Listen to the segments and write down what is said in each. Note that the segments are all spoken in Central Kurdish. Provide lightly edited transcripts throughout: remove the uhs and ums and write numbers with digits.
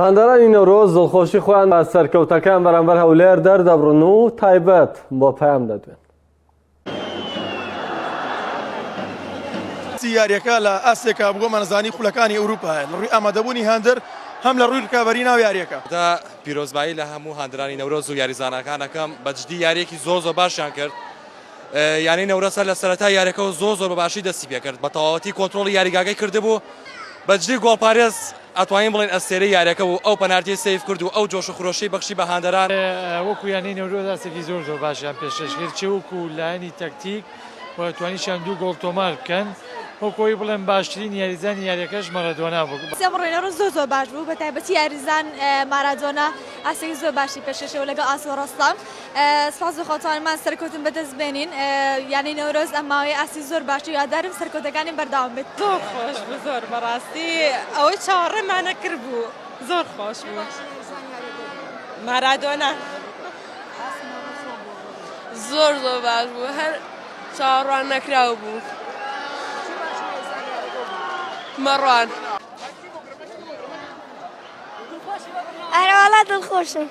هەندێرانی نەورۆز دڵخۆشی خۆیان بە سەرکەوتەکان بەرامبەر هەولێر دەردەبڕن و تایبەت بۆ پەیام دەدوێن. یاریەکە لە ئاسێکا بۆ مەنزانی خولەکانی ئەوروپایە لە ڕووی ئامادەبوونی هەندەر هەم لە ڕووی ڕکابەری ناو یاریەکە دا پیرۆزبایی لە هەموو هەندرانی نەورۆز و یاریزانەکانەکەم بەجددی یاریەکی زۆر باشیان کرد. یانی نەورۆسە لە سەرەتا یاریەکەەوە زۆر بە باشی دەستی پێ کرد بە تەواوەتی کۆنتترۆلی یاریگاگەی کردبوو بەجددی گۆڵپارێز ئەتوانین بڵێن ئەستێرەی یاریەکە و ئەو پەنارتی سیف کرد و ئەو جۆش و خۆشی بەخشی بە هەندەران وەکو یانەی نەورۆز دەستێکی زۆر باشیان پێشکەش کرد چه وەکو لایەنی تەکتیک توانیشان دوو گۆڵ تۆمار بکەن وەکۆی بڵێن باشترین یاریزانی یاریەکەش مارادۆنا بوو. ڕێنەڕۆ زۆر باش بوو بە تایبەتی یاریزان مارادۆنا ئاسێکی زۆر باشی پێشکەشەوە لەگەڵ ئاسۆ ڕەستام. سپاس بەخۆتانمان سەرکەوتن بەدەست بێنین یانەی نەورۆز ئەماوەی ئاسی زۆر باشی یاددارم سەرکەوتەکانی بەردەوام بێت. زۆر خۆش بوو زۆر بەڕاستی ئەوەی چاوەڕێمانە کرد بوو زۆر خۆش بوو. مارادۆنا زۆر باش بوو هەر چاوەڕوان نەکراو بوو. مەڕوان ئەرەوەڵا دڵخۆشم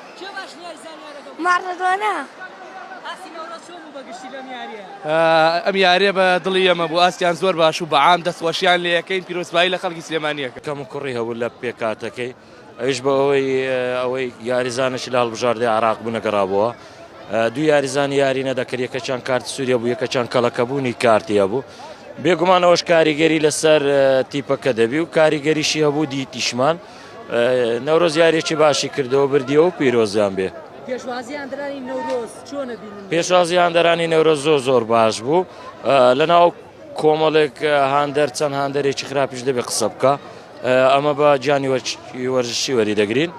مارادۆنا ئەم یاریە بە دڵی ئەمە بوو ئاستیان زۆر باش و بەعام دەستوەشیان لە یەکەین پیرۆزبایی لە خەڵکی سلێمانیەکە کەم و کوڕی هەبوو لە پێکاتەکەی ئەویش بە ئەوەی یاریزانشی لە هەڵبژاردەی عراق بوو نەگەڕابەوە دوو یاریزانی یاری نەدەکرد یەکەچیان کارت سووریە بوو یەکەچیان کەڵەکەبوونی کارتیە بوو بێگومانەوەش کاریگەری لەسەر تیپەکە دەبی و کاریگەریشی هەبوو دیتیشمان نەورۆز یاریێکی باشی کردەوە بردیەوە و پیرۆزیان بێ. پێشوازی هەندەرانی نەورۆز زۆر باش بوو لەناو کۆمەڵێک هەندەر چەند هەندەرێکی خراپیش دەبێ قسە بکە ئەمە بە گیانی وەرزشی وەریدەگرین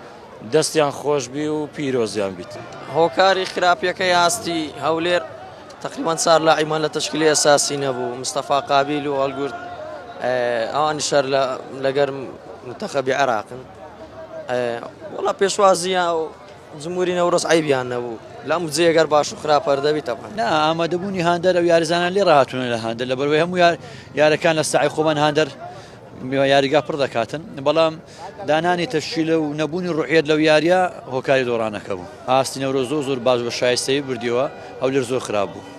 دەستیان خۆشبی و پیرۆزیان بیت. هۆکاری خراپیەکەی هاستی هەولێر تقریبا سار لاعیمان لە تشکیلی ئەساسی نەبوو مستەفا قابیل و هەڵگورت ئەوانی شەر لەگەر منتەخەبی عێراقن وەڵا پێشوازیە و جمهوری نەورۆز عیبیان نەبوو لەم جێگەر باش و خراپەر دەبی تەبان ئامادەبوونی هەندەر و یاریزانان لێ ڕاهاتوونە لە هەندەر لە بەروەی هەموو یارەکان لە ساعی خۆمان هەندەر یاریگا پڕ دەکاتن بەڵام دانانی تەشکیلە و نەبوونی ڕوحیەت لەو یاریە هۆکاری دۆڕانەکە بوو ئاستی نەورۆز زۆر باش بە شایستەی بردیەوە هەولێر زۆر خراپ بوو.